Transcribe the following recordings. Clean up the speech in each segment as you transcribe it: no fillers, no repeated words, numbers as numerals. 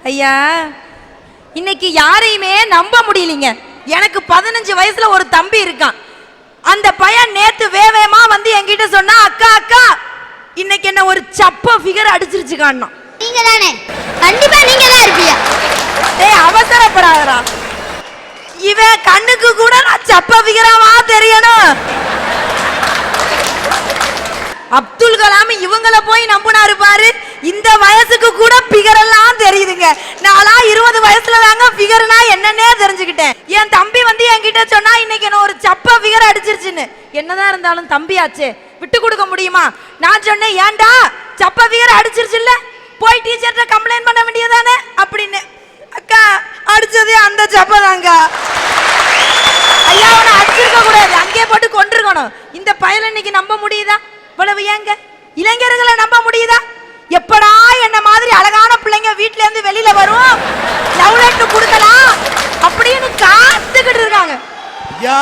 ஐயா, இன்னைக்கு யாரையுமே நம்ப முடியலீங்க. எனக்கு 15 வயசுல ஒரு தம்பி இருக்கான். அந்த பையன் நேத்து வேவேமா வந்து என்கிட்ட சொன்னா, அக்கா அக்கா இன்னைக்கு என்ன ஒரு சப்ப ஃபிகர் அடிச்சிருச்சு காணோம். நீங்க தானே? கண்டிப்பா நீங்க தான் இருப்பீங்க. டேய் அவசரப்படாதடா. இவன் கண்ணுக்கு கூட நான் சப்ப ஃபிகராவா தெரியணும். அப்துல் கலாம் இவங்கள போய் நம்பினாரு பாரு. இந்த வயசுக்கு கூட ஃபிகர் எல்லாம் தெரியுதுங்க. நாளா 20 வயசுல தாங்க ஃபிகர்னா என்னன்னே தெரிஞ்சுக்கிட்டேன். என் தம்பி வந்து என்கிட்ட சொன்னா இன்னைக்கு என்ன ஒரு சப்ப ஃபிகர் அடிச்சிருச்சுன்னு. என்னதான் இருந்தாலும் தம்பியாச்சே, விட்டு கொடுக்க முடியுமா? நான் சொன்னேன், ஏன்டா சப்ப ஃபிகர் அடிச்சிருச்சுல்ல, போய் டீச்சர்கிட்ட கம்ப்ளைண்ட் பண்ண வேண்டியதானே அப்படின்னு. அக்கா அடிச்சதே அந்த சப்ப தாங்க. ஐயா அவனை அடிச்சிருக்க கூடாது, அங்கே போட்டு கொண்டிருக்கணும். இந்த பயலை இன்னைக்கு நம்ப முடியுதா? இவ்வளவு ஏங்க இளைஞர்களை நம்ப முடியுதா? எப்படா என்ன மாதிரி அழகான பிள்ளைங்க வீட்ல இருந்து வெளியில வரும், லவ் லெட்டர் கொடுக்கலாம் அப்படின்னு காத்துக்கிட்டு இருக்காங்க. ஐயா,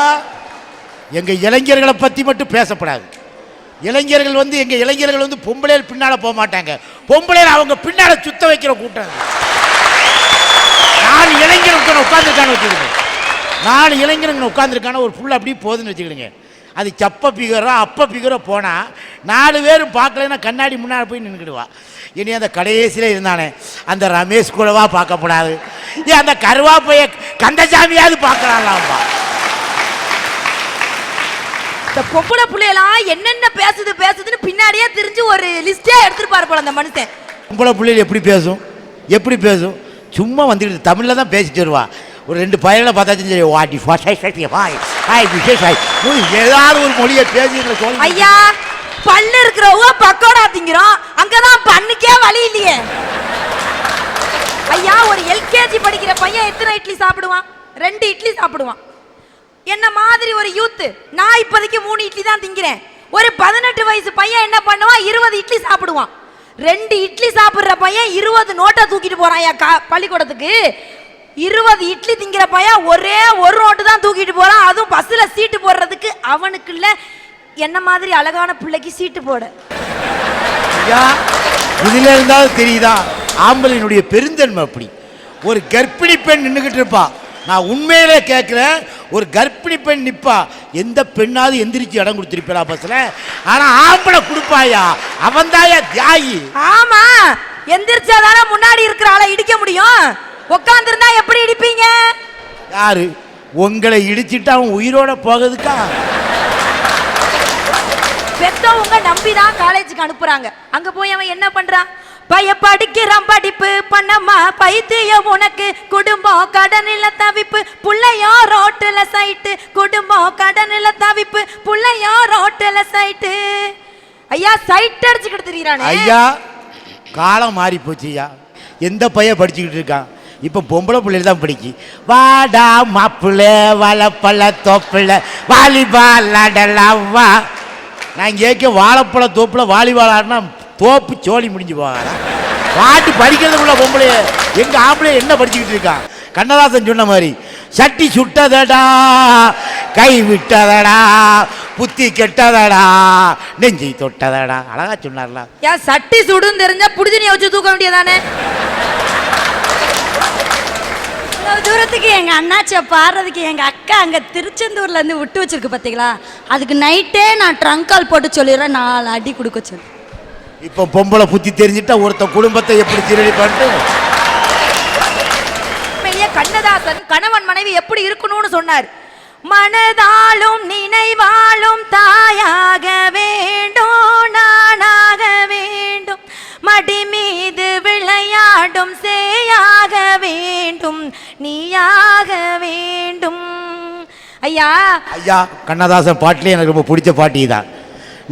எங்க இளைஞர்களை பத்தி மட்டும் பேசப்படாது. இளைஞர்கள் வந்து எங்க இளைஞர்கள் வந்து பொம்பளைகள் பின்னால போக மாட்டாங்க. பொம்பளைகள் அவங்க பின்னால சுத்த வைக்கிற கூட்டம். நான் இளைஞர்கள் உட்கார்ந்துருக்கான்னு வச்சுக்கிடுங்க. நான் இளைஞர்கள் உட்கார்ந்துருக்கான ஒரு புள்ள அப்படியே போகுதுன்னு வச்சுக்கிடுங்க. அது சப்ப பிகரோ அப்ப பிகரோ போனால் 4 பேரும் பார்க்கலன்னா கண்ணாடி முன்னாடி போய் நின்றுக்கிடுவா. இனி அந்த கடைசியில் இருந்தானே அந்த ரமேஷ் கூடவா பார்க்கப்படாது, ஏன் அந்த கருவாப்பைய கந்தசாமியாவது பார்க்கலாம்ப்பா. இந்த பொம்பளை பிள்ளையெல்லாம் என்னென்ன பேசுதுன்னு பின்னாடியே தெரிஞ்சு ஒரு லிஸ்டே எடுத்துருப்பாரு போல அந்த மனுஷன். பொம்பளை பிள்ளைகள் எப்படி பேசும்? சும்மா வந்துக்கிட்டு தமிழில் தான் பேசிட்டு வருவா. ஒரு 2 பயிர்களை பார்த்தாச்சும் சரி, வாட்டி ஏதாவது ஒரு மொழியை பேசி. ஐயா, பல்லு இருக்கிறவங்க பக்கோடா திங்கிறோம், அங்கதான் பண்ணுக்கே வழி இல்லையே. ஐயா, ஒரு எல்கேஜி படிக்கிற பையன் எத்தனை இட்லி சாப்பிடுவான்? 2 இட்லி சாப்பிடுவான். என்ன மாதிரி ஒரு யூத்து, நான் இப்போதைக்கு 3 இட்லி தான் திங்கிறேன். ஒரு 18 வயசு பையன் என்ன பண்ணுவான்? 20 இட்லி சாப்பிடுவான். 2 இட்லி சாப்பிடுற பையன் 20 நோட்டை தூக்கிட்டு போறான் பள்ளிக்கூடத்துக்கு. 20 இட்லி திங்கிற பையன் ஒரே ஒரு நோட்டு தான் தூக்கிட்டு போறான், அதுவும் பஸ்ல சீட்டு போடுறதுக்கு. அவனுக்கு இல்ல என்ன மாதிரி அழகான பிள்ளைக்கு சீட்டு போட. இதுல இருந்தாலும் தெரியுதா ஆம்பளையினுடைய பெருந்தன்மை? அப்படி ஒரு கர்ப்பிணி பெண் நின்றுகிட்டு இருப்பா. நான் உண்மையிலே கேட்கிறேன், ஒரு கர்ப்பிணி பெண் நிப்பா, எந்த பெண்ணாவது எந்திரிச்சு இடம் கொடுத்திருப்பா பஸ்ல? ஆனா ஆம்பளை கொடுப்பாயா, அவன் தாயா தியாகி. ஆமா, எந்திரிச்சாதானே முன்னாடி இருக்கிற ஆளை இடிக்க முடியும். உட்கார்ந்து இருந்தா எப்படி இடிப்பீங்க? யாரு உங்களை இடிச்சிட்டு அவன் உயிரோட போகிறதுக்கா? பெத்தவங்க நம்பிதான் காலேஜுக்கு அனுப்புறாங்க. அங்க போய் அவன் என்ன பண்றான்? படிக்கிறான், படிப்பு பண்ணம்மா பைத்தியம் உனக்கு, குடும்பம் கடனில தவிப்பு, புள்ளையோ ரோட்டுல சைட்டு, குடும்பம் கடனில தவிப்பு, புள்ளையோ ரோட்டுல சைட்டு. ஐயா, சைட் அடிச்சுக்கிட்டு தெரியுறானே. ஐயா, காலம் மாறி போச்சு ஐயா. எந்த பையன் படிச்சுக்கிட்டு இருக்கான்? இப்போ பொம்பளை பிள்ளைகள் தான் படிக்கி. வாடா மாப்பிள்ள வாழைப்பழ தோப்பில் வாலிபால் ஆடலாம் வா. நான் கேட்க வாழைப்பழ தோப்பில் வாலிபால் ஆடினா தோப்பு சோழி முடிஞ்சு போகாதா? பாட்டு படிக்கிறதுக்குள்ள பொம்பளை எங்கள் ஆம்பளை என்ன படிச்சுக்கிட்டு இருக்கான்? கண்ணதாசன் சொன்ன மாதிரி, சட்டி சுட்டதடா கை விட்டதடா புத்தி கெட்டதடா நெஞ்சை தொட்டதடா. அழகா சொன்னார்ல. ஏன் சட்டி சுடுன்னு தெரிஞ்சா புடிச்சு வச்சு தூக்க வேண்டியதானே? தூரத்துக்கு எங்க அண்ணாச்சியை பாடுறதுக்கு எங்க அக்கா அங்க திருச்செந்தூர்ல இருந்து விட்டு வச்சிருக்கு பாத்தீங்களா? அதுக்கு நைட்டே நான் ட்ரங்க் கால் போட்டு சொல்லிடுறேன், 4 அடி கொடுக்க சொல்லி. இப்போ பொம்பளை புத்தி தெரிஞ்சுட்டா ஒருத்த குடும்பத்தை எப்படி திருடி பண்ணிட்டு. கண்ணதாசன் கணவன் மனைவி எப்படி இருக்கணும்னு சொன்னார். மனதாலும் நினைவாலும் தாயாக வேண்டும், நானாக வேண்டும், மடி மீது விளையாடும் சேயாக வேண்டும், நீயாக வேண்டும். ஐயா, கண்ணதாசன் பாட்டிலே எனக்கு ரொம்ப பிடிச்ச பாட்டி தான்.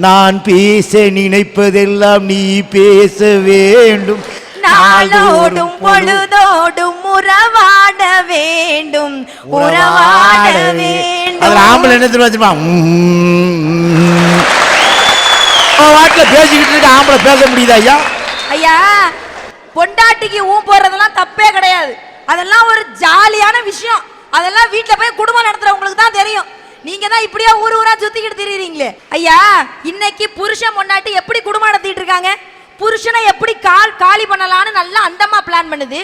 நான் பேச நினைப்பதெல்லாம் நீ பேச வேண்டும், நாளோடும் பொழுதோடும் உறவாட வேண்டும், உறவாட வேண்டும். ஆம்பளை என்ன தெரியுமா? வாட்டில் பேசிக்கிட்டு இருக்க ஆம்பளை பேச முடியுதா ஐயா? ஐயா, பொண்டாட்டிக்கு போடுறதெல்லாம் தப்பே கிடையாது. அதெல்லாம் ஒரு ஜாலியான விஷயம். அதெல்லாம் வீட்டில் போய் குடும்பம் நடத்துறவங்களுக்கு தான் தெரியும். நீங்க தான் இப்படியே ஊரா சுத்திக்கிட்டு திரியுறீங்களே. ஐயா, இன்னைக்கு புருஷன் பொண்டாட்டி எப்படி குடும்பம் நடத்திட்டு இருக்காங்க? புருஷனை எப்படி காலி பண்ணலான்னு நல்லா அந்தமா பிளான் பண்ணுது.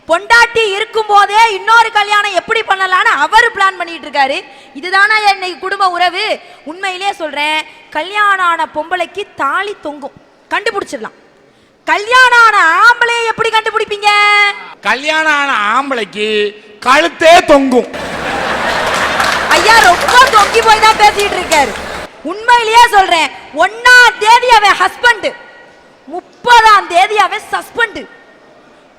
பொண்டாட்டி இருக்கும் போதே இன்னொரு கல்யாணம் எப்படி பண்ணலான்னு அவர் பிளான் பண்ணிட்டு இருக்காரு. இதுதானா இன்னைக்கு குடும்ப உறவு? உண்மையிலேயே சொல்றேன், கல்யாணம் ஆன பொம்பளைக்கு தாலி தொங்கும், கண்டுபிடிச்சிடலாம். கல்யாணம் ஆன ஆம்பளையை எப்படி கண்டுபிடிப்பீங்க? கல்யாணம் ஆன ஆம்பளைக்கு கழுத்தே தொங்கும். ஐயா ரொம்ப தொங்கி போய் தான் பேசிட்டு இருக்காரு. உண்மையிலேயே சொல்றேன், 1ஆம் தேதி அவன் ஹஸ்பண்ட், 30ஆம் தேதி அவன் சஸ்பெண்ட்.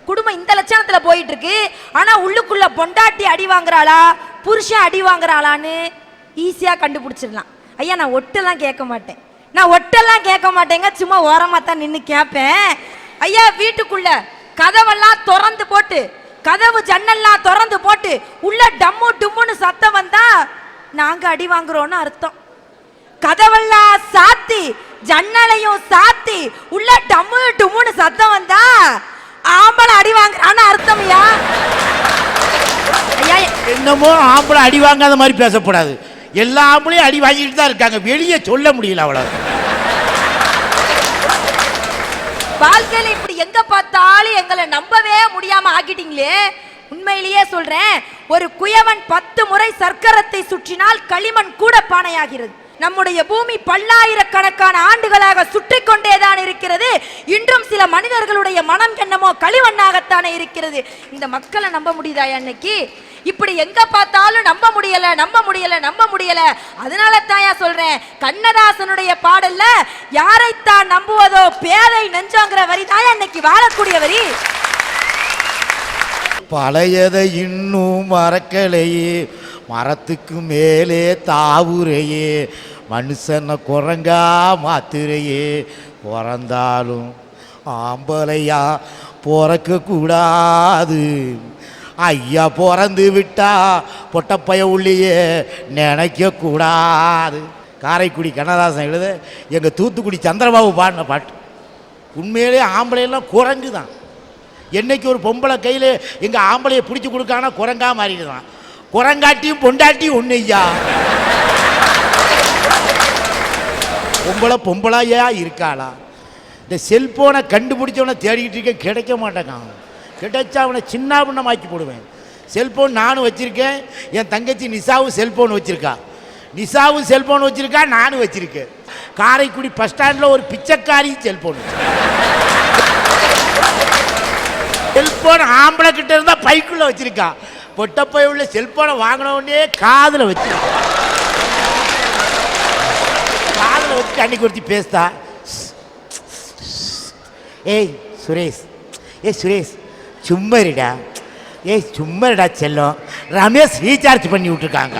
குடும்பம் இந்த லட்சணத்துல போயிட்டு இருக்கு. ஆனா உள்ளுக்குள்ள பொண்டாட்டி அடி வாங்குறாளா புருஷன் அடி வாங்குறாளான்னு ஈஸியா கண்டுபிடிச்சிடலாம். ஐயா நான் ஒட்டெல்லாம் கேட்க மாட்டேங்க, சும்மா ஓரமா தான் நின்று கேட்பேன். ஐயா வீட்டுக்குள்ள கதவெல்லாம் திறந்து போட்டு, கதவு ஜன்னல்லாம் திறந்து போட்டு உள்ள டம்மு டும்முன்னு சத்தம் வந்தா நாங்க அடி வாங்குறோம்னு அர்த்தம். கதவெல்லாம் சாத்தி ஜன்னலையும் சாத்தி உள்ள டம்மு டும்முன்னு சத்தம் வந்தா ஆம்பளை அடி வாங்குறான்னு அர்த்தம்யா. ஐயா என்னமோ ஆம்பளை அடி வாங்காத மாதிரி பேசக்கூடாது. எல்லா ஆம்பளையும் அடி வாங்கிட்டு தான் இருக்காங்க, வெளியே சொல்ல முடியல. அவ்வளவு வாழ்க்கையில இப்படி எங்க பார்த்தாலும் எங்களை நம்பவே முடியாம ஆக்கிட்டீங்களே. உண்மையிலேயே சொல்றேன், ஒரு குயவன் 10 முறை சர்க்கரத்தை சுற்றினால் களிமண் கூட பானையாகிறது. நம்முடைய பூமி பல்லாயிரக்கணக்கான ஆண்டுகளாக சுற்றி கொண்டேதான் இருக்கிறது. இன்றும் சில மனிதர்களுடைய மனம் என்னமோ களிமண்ணாகத்தானே இருக்கிறது. இந்த மக்களை நம்ப முடியுதா? அன்னைக்கு இப்படி எங்க பார்த்தாலும் நம்ப முடியல. அதனால தாயா சொல்றேன், கண்ணதாசனுடைய பாடல்ல யாரைத்தான் நம்புவதோ பேதை நெஞ்சோங்கிற வரி தாயா இன்னைக்கு வாழக்கூடிய வரி. பழையதை இன்னும் மறக்கலையே, மரத்துக்கு மேலே தாவுரையே, மனுஷனை குரங்கா மாத்துறையே, பிறந்தாலும் ஆம்பளையா பிறக்க கூடாது. ஐயா பிறந்து விட்டா பொட்டப்பைய உள்ளேயே நினைக்க கூடாது. காரைக்குடி கண்ணதாசன் எழுத எங்கள் தூத்துக்குடி சந்திரபாபு பாடின பாட்டு. உண்மையிலே ஆம்பளையெல்லாம் குரங்கு தான். என்னைக்கு ஒரு பொம்பளை கையில் எங்கள் ஆம்பளையை பிடிச்சி கொடுக்கானா குரங்கா மாறிடுதான். குரங்காட்டியும் பொண்டாட்டியும் ஒன்று ஐயா. பொம்பளையா இருக்காளா? இந்த செல்போனை கண்டுபிடிச்சவனை தேடிக்கிட்டு இருக்கேன், கிடைக்க மாட்டேங்கான். கிடைச்சா அவனை சின்ன பின்னமாக்கி போடுவேன். செல்போன் நானும் வச்சுருக்கேன், என் தங்கச்சி நிசாவும் செல்போன் வச்சுருக்கா. நிசாவும் செல்போன் வச்சுருக்கா, நானும் வச்சுருக்கேன். காரைக்குடி பஸ் ஸ்டாண்டில் ஒரு பிச்சைக்காரி செல்போன். செல்போன் ஆம்பளை கிட்ட இருந்தால் பைக்குள்ளே வச்சுருக்கா. பொட்டப்பை உள்ள செல்போனை வாங்கின உடனே காதில் வச்சு அன்னைக்கு ஒருத்தி பேசுதா, ஏய் சுரேஷ் சும்மரிடா, சும்மரிடா செல்லம், ரமேஷ் ரீசார்ஜ் பண்ணி விட்டுருக்காங்க.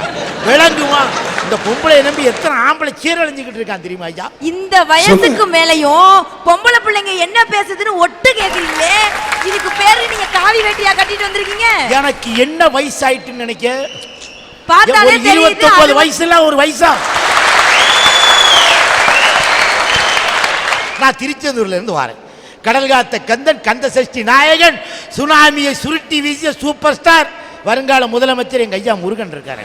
விளங்குமா? இந்த பொம்பளை நம்பி எத்தனை ஆம்பளை சீரழிஞ்சுக்கிட்டு இருக்கான் தெரியுமா ஐயா? இந்த வயசுக்கு மேலையும் பொம்பளை பிள்ளைங்க என்ன பேசுதுன்னு ஒட்டு கேட்குறீங்களே, இதுக்கு பேரு நீங்க காவி வேட்டியா கட்டிட்டு வந்திருக்கீங்க? எனக்கு என்ன வயசாயிட்டுன்னு நினைக்க? பார்த்தாலே தெரியுது. 29 வயசுல ஒரு வயசா? நான் திருச்செந்தூர்ல இருந்து வரேன். கடல் காத்த கந்தன், கந்த சஷ்டி நாயகன், சுனாமியை சுருட்டி வீசிய சூப்பர் ஸ்டார், வருங்கால முதலமைச்சர் எங்க ஐயா முருகன் இருக்காரு.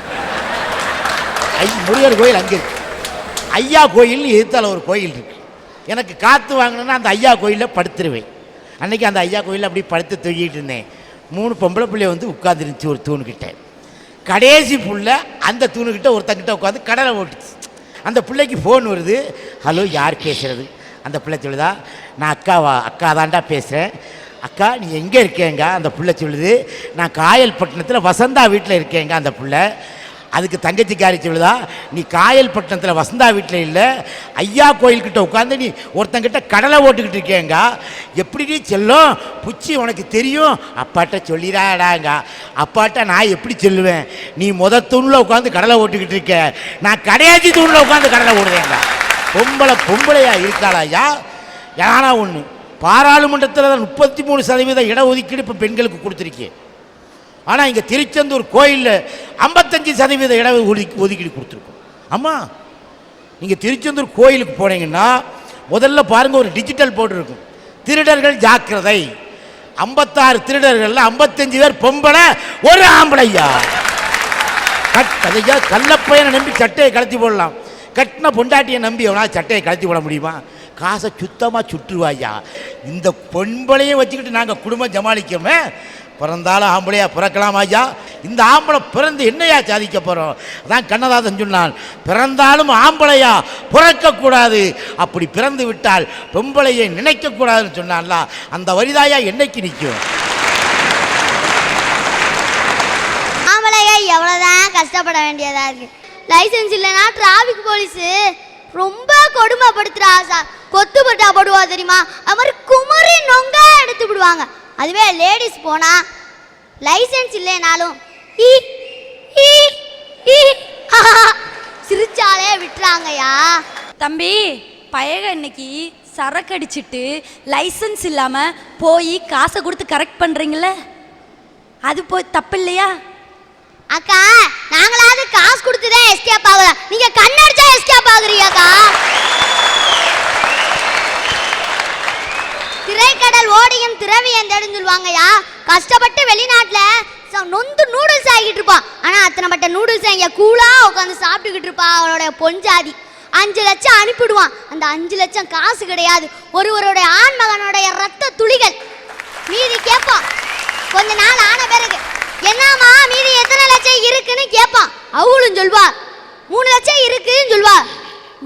முருகர் கோயில் அங்கே இருக்கு. ஐயா கோயில் எதிர்த்தால ஒரு கோயில் இருக்கு. எனக்கு காற்று வாங்கணுன்னா அந்த ஐயா கோயிலில் படுத்துருவேன். அன்னைக்கு அந்த ஐயா கோயிலில் அப்படி படுத்து தூக்கிட்டு இருந்தேன். 3 பொம்பளை பிள்ளைய வந்து உட்காந்துருந்துச்சு ஒரு தூணுக்கிட்ட. கடைசி புள்ள அந்த தூணுக்கிட்ட ஒருத்தங்கிட்ட உட்காந்து கடலை ஓட்டுச்சு. அந்த பிள்ளைக்கு ஃபோன் வருது. ஹலோ, யார் பேசுகிறது? அந்த பிள்ளை சொல்லுதா, நான் அக்கா தாண்டா பேசுகிறேன். அக்கா நீ எங்கே இருக்கேங்க? அந்த பிள்ளை சொல்லுது, நான் காயல்பட்டினத்தில் வசந்தா வீட்டில் இருக்கேங்க. அந்த பிள்ளை அதுக்கு தங்கச்சிக்காரி சொல்லுதா, நீ காயல்பட்டினத்தில் வசந்தா வீட்டில் இல்லை, ஐயா கோயில்கிட்ட உட்காந்து நீ ஒருத்தங்கிட்ட கடலை ஓட்டுக்கிட்டு இருக்கேங்க. எப்படி நீ செல்லும் புச்சி உனக்கு தெரியும்? அப்பாட்ட சொல்லிடாடாங்க. அப்பாட்ட நான் எப்படி சொல்லுவேன்? நீ தூணில் உட்காந்து கடலை ஓட்டுக்கிட்டு இருக்க, நான் கடையாச்சி தூணில் உட்காந்து கடலை ஓடுவேங்க. பொம்பளையா இருக்காளா ஐயா? யானா ஒன்று, பாராளுமன்றத்தில் 33% இடஒதுக்கீடு இப்போ பெண்களுக்கு கொடுத்துருக்கேன். ஆனால் இங்கே திருச்செந்தூர் கோயிலில் 55% இட ஒதுக்கீடு கொடுத்துருக்கோம். ஆமாம், நீங்கள் திருச்செந்தூர் கோயிலுக்கு போனீங்கன்னா முதல்ல பாருங்கள், ஒரு டிஜிட்டல் போர்டு இருக்கும், திருடர்கள் ஜாக்கிரதை. 56 திருடர்கள் 55 பேர் பொம்பளை, ஒரு ஆம்பளையா. அதையா கள்ளப்பையனை நம்பி சட்டையை கலத்தி போடலாம், கட்டின பொண்டாட்டியை நம்பி எவனா சட்டையை கலத்தி போட முடியுமா? காசை சுத்தமாக சுற்றுவாயா. இந்த பொம்பளையும் வச்சுக்கிட்டு நாங்கள் குடும்பம் சமாளிக்கோமே. பிறந்தாலும் ஆம்பளையா பிறக்கலாம் ஐயா. இந்த ஆம்பளை பிறந்து என்னையா சாதிக்க போகிறோம்? அதான் கண்ணதாசன் சொன்னான், பிறந்தாலும் ஆம்பளையா பிறக்கக்கூடாது, அப்படி பிறந்து விட்டால் பொம்பளையை நினைக்கக்கூடாதுன்னு சொன்னான்ல, அந்த வரிதாயா என்னைக்கு நிற்கும்? ஆம்பளையா எவ்வளோதான் கஷ்டப்பட வேண்டியதா இருக்கு. லைசன்ஸ் இல்லைன்னா டிராஃபிக் போலீஸ் ரொம்ப கொடுமைப்படுத்துறா சார். கொத்து பட்டா போடுவா தெரியுமா, அது மாதிரி குமரி நொங்க எடுத்து விடுவாங்க. அதுவே லேடிஸ் போனா லைசன்ஸ் இல்லைனாலும் சிரிச்சாலே விட்டுறாங்கய்யா. தம்பி பயக இன்னைக்கு சரக்கு அடிச்சிட்டு லைசன்ஸ் இல்லாம போய் காசை கொடுத்து கரெக்ட் பண்றீங்களே, அது போய் தப்பு இல்லையா? அக்கா நாங்களாவது காசு கொடுத்துதான் எஸ்கேப் ஆகல, நீங்க கண்ணடிச்சா எஸ்கேப் ஆகுறீங்கக்கா. திரைக்கடல் ஓடியும் திரவியம் தேடுன்னு சொல்லுவாங்கய்யா. கஷ்டப்பட்டு வெளிநாட்டில் நொந்து நூடுல்ஸ் ஆகிட்டு இருப்பான், ஆனால் அத்தனை பட்ட நூடுல்ஸ் இங்கே கூலாக உட்காந்து சாப்பிட்டுக்கிட்டு இருப்பா அவளோட பொஞ்சாதி. 5 லட்சம் அனுப்பிடுவான். அந்த 5 லட்சம் காசு கிடையாது, ஒருவருடைய ஆண் மகனுடைய ரத்த துளிகள். மீதி கேட்பான் கொஞ்ச நாள் ஆன பிறகு, என்னம்மா மீதி எத்தனை லட்சம் இருக்குன்னு கேட்பான். அவளும் சொல்வா 3 லட்சம் இருக்குன்னு சொல்வா.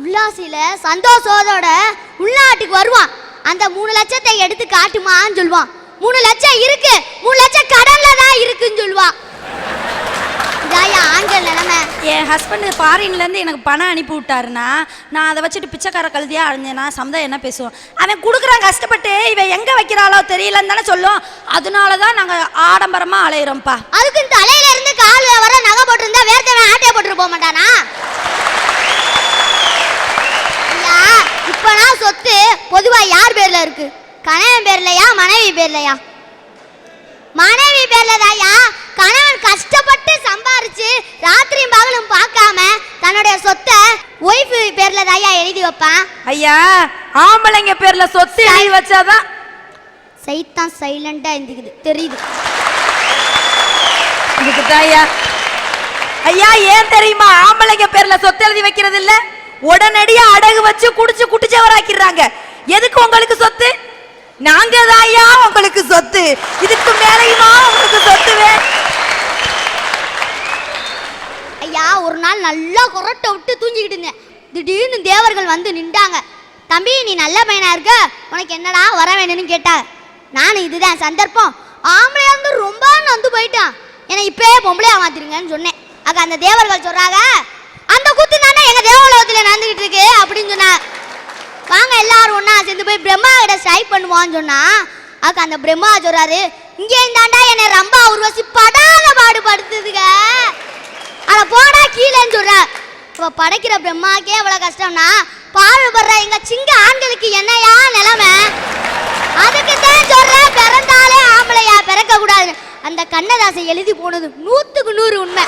உல்லாசில சந்தோஷத்தோட உள்நாட்டுக்கு வருவான். அந்த 3 லட்சத்தை எடுத்து காட்டுமான்னு சொல்லுவான். 3 லட்சம் இருக்கு, 3 லட்சம் கடன்ல தான் இருக்குன்னு சொல்லுவான். இதாயா ஆண்கள் நிலைமை. என் ஹஸ்பண்ட் ஃபாரின்லேருந்து எனக்கு பணம் அனுப்பி விட்டாருன்னா நான் அதை வச்சுட்டு பிச்சைக்கார கழுதியாக அழிஞ்சேன்னா சமுதாயம் என்ன பேசுவோம்? அவன் கொடுக்குறான் கஷ்டப்பட்டு, இவன் எங்கே வைக்கிறாளோ தெரியலன்னு தானே சொல்லும். அதனால தான் நாங்கள் ஆடம்பரமாக அலையிறோம்ப்பா. அதுக்கு தலையில இருந்து கால் வர நகை போட்டிருந்தா வேர்த்தவன் ஆட்டையை போட்டு போக மாட்டானா? இப்பனா சொத்து பொதுவா யார் பேர்ல இருக்கு? கணவன் பேர்லயா மனைவி பேர்லயா? மனைவி பேர்ல தாயா. கணவன் கஷ்டப்பட்டு சம்பாரிச்சு ராத்திரியும் பகலும் பார்க்காம தன்னுடைய சொத்தை ஒய்ஃப் பேர்ல தாயா எழுதி வைப்பான். ஐயா ஆம்பளைங்க பேர்ல சொத்து எழுதி வச்சாதான் சைத்தான் சைலண்டா இருந்துக்குது தெரியுது. இதுக்கு தாயா ஐயா ஏன் தெரியுமா ஆம்பளைங்க பேர்ல சொத்து எழுதி வைக்கிறது இல்ல? உடனடியா அடகு வச்சு குடிச்சு குட்டிச்சவராக்கிறாங்க. எதுக்கு உங்களுக்கு சொத்து? நாங்க தாயா உங்களுக்கு சொத்து, இதுக்கு மேலையுமா உங்களுக்கு சொத்து ஐயா ஒரு நாள் நல்லா கொரட்டை விட்டு தூங்கிக்கிட்டு இருந்தேன். திடீர்னு தேவர்கள் வந்து நின்றாங்க. தம்பி நீ நல்ல பையனா இருக்க, உனக்கு என்னடா வர வேணும்னு கேட்டாங்க. நானும் இதுதான் சந்தர்ப்பம், ஆம்பளையா இருந்து ரொம்ப நொந்து போயிட்டான், என்னை இப்பயே பொம்பளையா மாத்திருங்கன்னு சொன்னேன். அக்கா அந்த தேவர்கள் சொல்றாங்க, அந்த குத்து தானே எங்க தேவலோகத்தில் நடந்துகிட்டு இருக்கு அப்படின்னு சொன்னா. வாங்க எல்லாரும் ஒன்னா சேர்ந்து போய் பிரம்மா கிட்ட ஸ்ட்ரைக் பண்ணுவான்னு சொன்னா. அக்கா அந்த பிரம்மா சொல்றாரு, இங்கே இருந்தாண்டா என்னை ரொம்ப உருவசி படாத பாடுபடுத்துதுங்க, அதை போடா கீழேன்னு சொல்ற. இப்போ படைக்கிற பிரம்மாக்கே அவ்வளவு கஷ்டம்னா பாடுபடுற எங்க சிங்க ஆண்களுக்கு என்னையா நிலைமை? அதுக்கு தான் சொல்ற பிறந்தாலே ஆம்பளையா பிறக்க கூடாது. அந்த கண்ணதாசை எழுதி போனது 100க்கு 100 உண்மை.